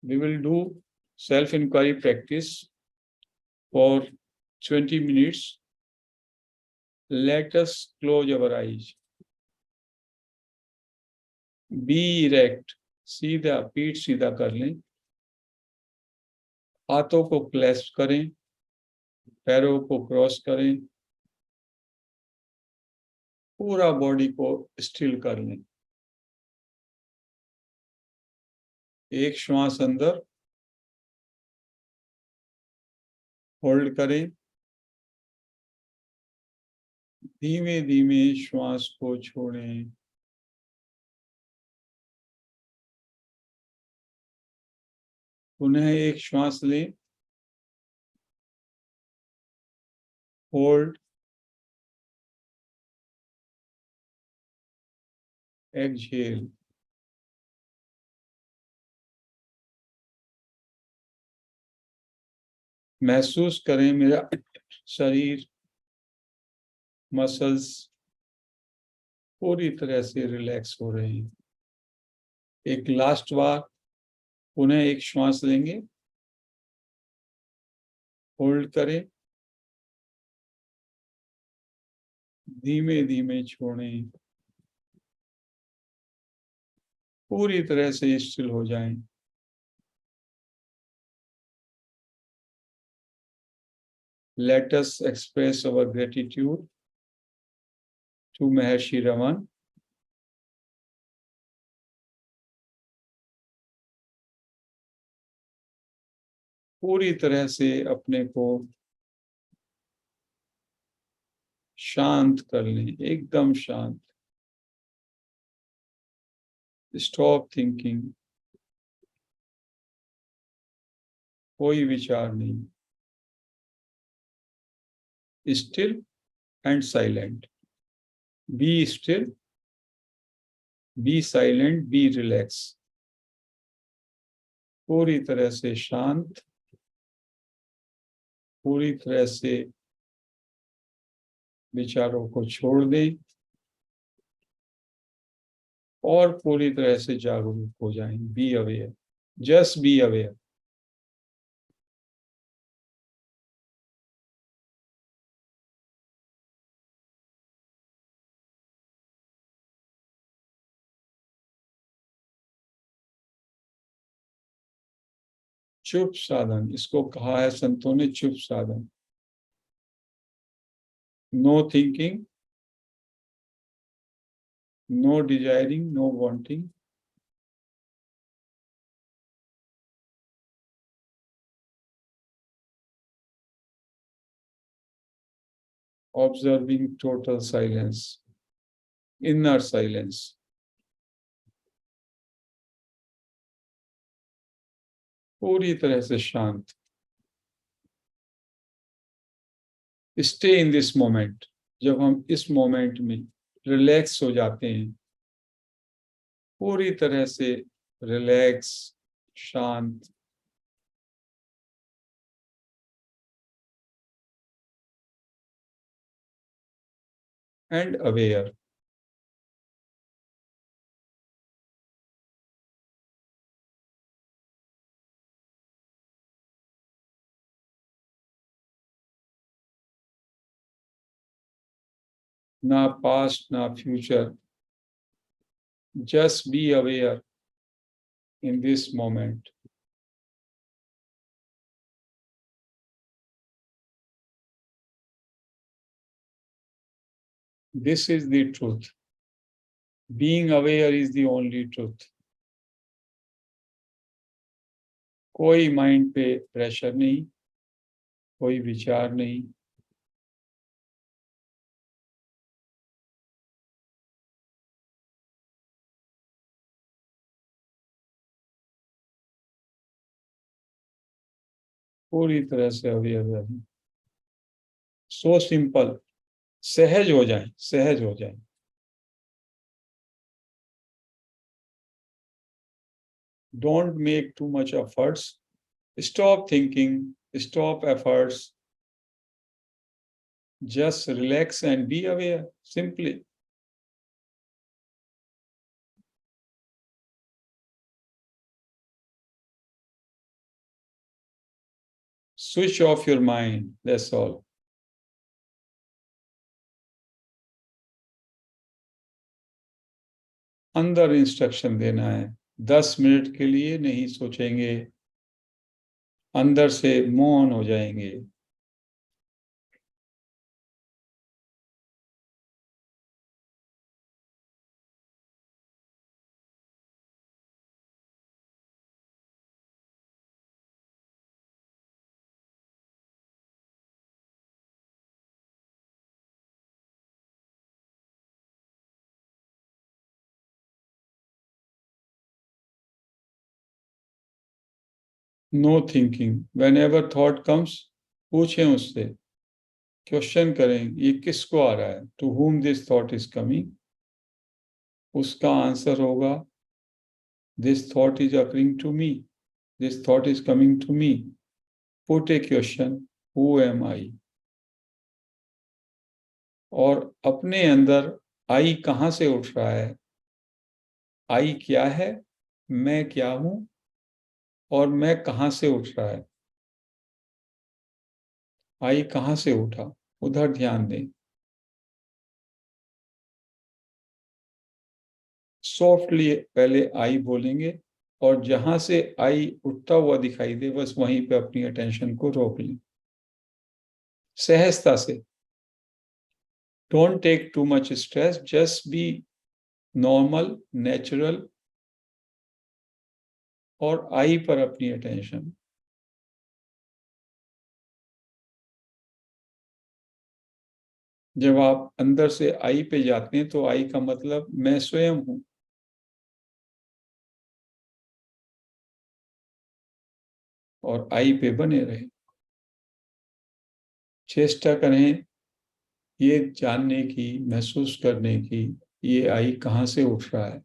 We will do self-inquiry practice for 20 minutes. Let us close our eyes. Be erect. सीधा, पीठ सीधा कर लें. हाथों को क्लैस्प करें, पैरों को क्रॉस करें, पूरा बॉडी को स्टिल कर लें. एक श्वास अंदर होल्ड करें, धीमे धीमे श्वास को छोड़ें. पुनः एक श्वास लें, होल्ड, एक्सहेल. महसूस करें मेरा शरीर, मसल्स पूरी तरह से रिलैक्स हो रहे हैं. एक लास्ट बार पुनः एक श्वास लेंगे, होल्ड करें, धीमे धीमे छोड़ें, पूरी तरह से स्टिल हो जाएं. Let us express our gratitude to Maharshi Raman. पूरी तरह से अपने को शांत कर लें, एकदम शांत. Stop thinking. कोई विचार नहीं. Still and silent. Be still, be silent, be relax. पूरी तरह से शांत, पूरी तरह से विचारों को छोड़ दें और पूरी तरह से जागरूक हो जाएं. Be aware, just be aware. चुप साधन, इसको कहा है संतों ने, चुप साधन. No thinking, no desiring, no wanting. Observing total silence, inner silence. पूरी तरह से शांत. Stay in this moment. जब हम इस मोमेंट में रिलैक्स हो जाते हैं, पूरी तरह से रिलैक्स, शांत, एंड अवेयर. ना पास्ट ना future, just be aware in this moment. This is the truth. Being aware is the only truth. कोई माइंड पे प्रेशर नहीं, कोई विचार नहीं. पूरी तरह से अवेयर रहें. So simple. सहज हो जाएं, सहज हो जाएं. Don't make too much efforts. Stop thinking, stop efforts. Just relax and be aware, simply. Switch off your mind, that's all. अंदर इंस्ट्रक्शन देना है, 10 मिनट के लिए नहीं सोचेंगे, अंदर से मौन हो जाएंगे। No thinking, whenever thought comes, पूछें उससे, क्वेश्चन करें ये किसको आ रहा है, to whom this thought is coming. उसका आंसर होगा this thought is occurring to me, this thought is coming to me. Put a question, who am I. और अपने अंदर आई कहाँ से उठ रहा है, आई क्या है, मैं क्या हूं, और मैं कहाँ से उठ रहा है, आई कहाँ से उठा, उधर ध्यान दें। सॉफ्टली पहले आई बोलेंगे, और जहां से आई उठता हुआ दिखाई दे बस वहीं पे अपनी अटेंशन को रोक लें, सहजता से। Don't take too much stress, just be normal, natural, और आई पर अपनी अटेंशन। जब आप अंदर से आई पे जाते हैं तो आई का मतलब मैं स्वयं हूं, और आई पे बने रहे। चेष्टा करें ये जानने की, महसूस करने की, ये आई कहाँ से उठ रहा है।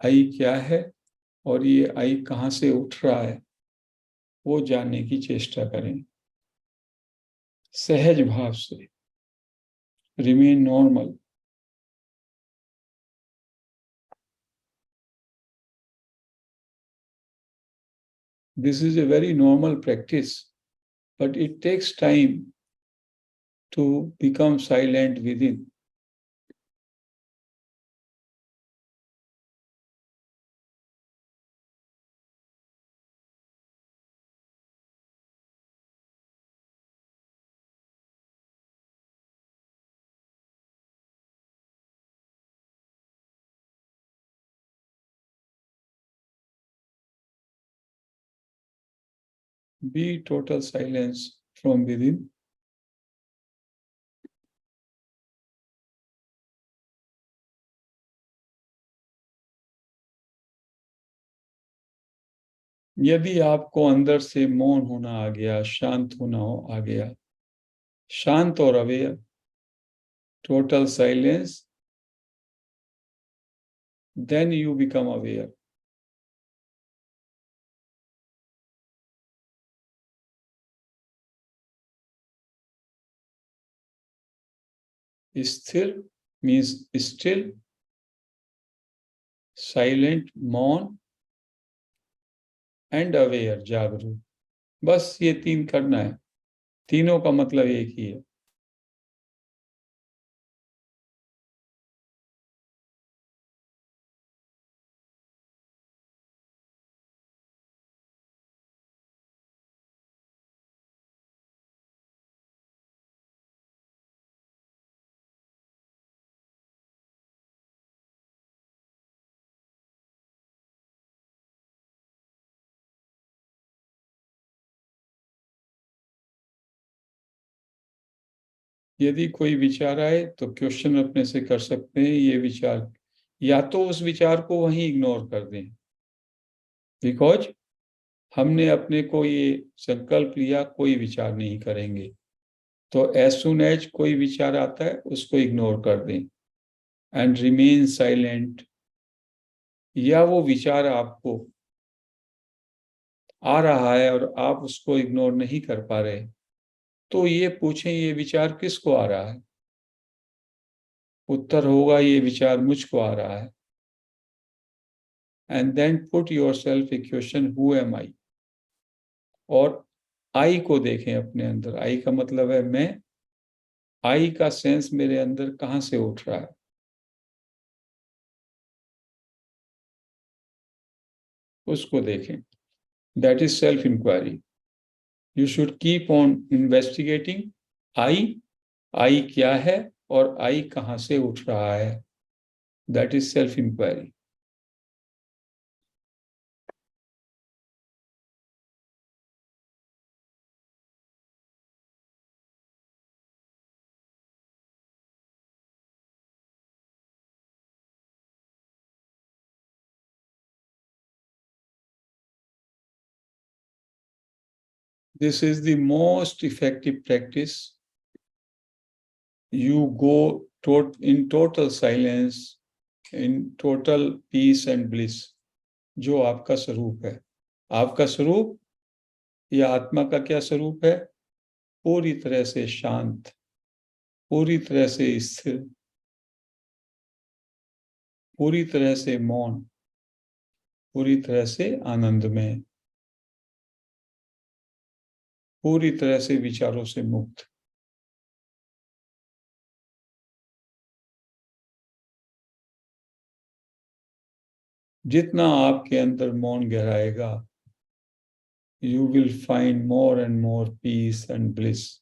आई क्या है और ये आई कहाँ से उठ रहा है, वो जानने की चेष्टा करें सहज भाव से। Remain normal. This is a very normal practice, but it takes time to become silent within. Be total silence from within. यदि आपको अंदर से मौन होना आ गया, शांत होना आ गया, शांत और aware, total silence, then you become aware. स्थिर means still, silent मौन, and aware जागरूक। बस ये 3 करना है, तीनों का मतलब एक ही है। यदि कोई विचार आए तो क्वेश्चन अपने से कर सकते हैं, ये विचार, या तो उस विचार को वहीं इग्नोर कर दें, बिकॉज हमने अपने को ये संकल्प लिया कोई विचार नहीं करेंगे। तो एज सुन एज कोई विचार आता है उसको इग्नोर कर दें एंड रिमेन साइलेंट। या वो विचार आपको आ रहा है और आप उसको इग्नोर नहीं कर पा रहे, तो ये पूछें ये विचार किसको आ रहा है? उत्तर होगा ये विचार मुझको आ रहा है। And then put yourself a question, who am I? और आई को देखें अपने अंदर। आई का मतलब है मैं। आई का सेंस मेरे अंदर कहाँ से उठ रहा है? उसको देखें। That is self inquiry. You should keep on investigating I. I क्या है और आई कहाँ से उठ रहा है? That is self inquiry. This is the most effective practice. You go in total silence, in total peace and bliss. जो आपका स्वरूप है, आपका स्वरूप या आत्मा का क्या स्वरूप है? पूरी तरह से शांत, पूरी तरह से स्थिर, पूरी तरह से मौन, पूरी तरह से आनंद में, पूरी तरह से विचारों से मुक्त। जितना आपके अंदर मौन गहराएगा, you will find more and more peace and bliss.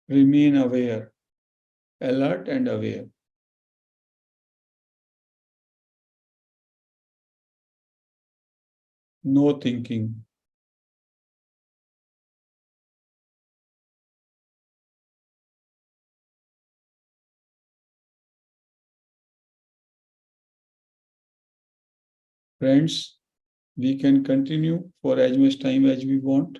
Remain aware, alert and aware. No thinking. Friends, we can continue for as much time as we want.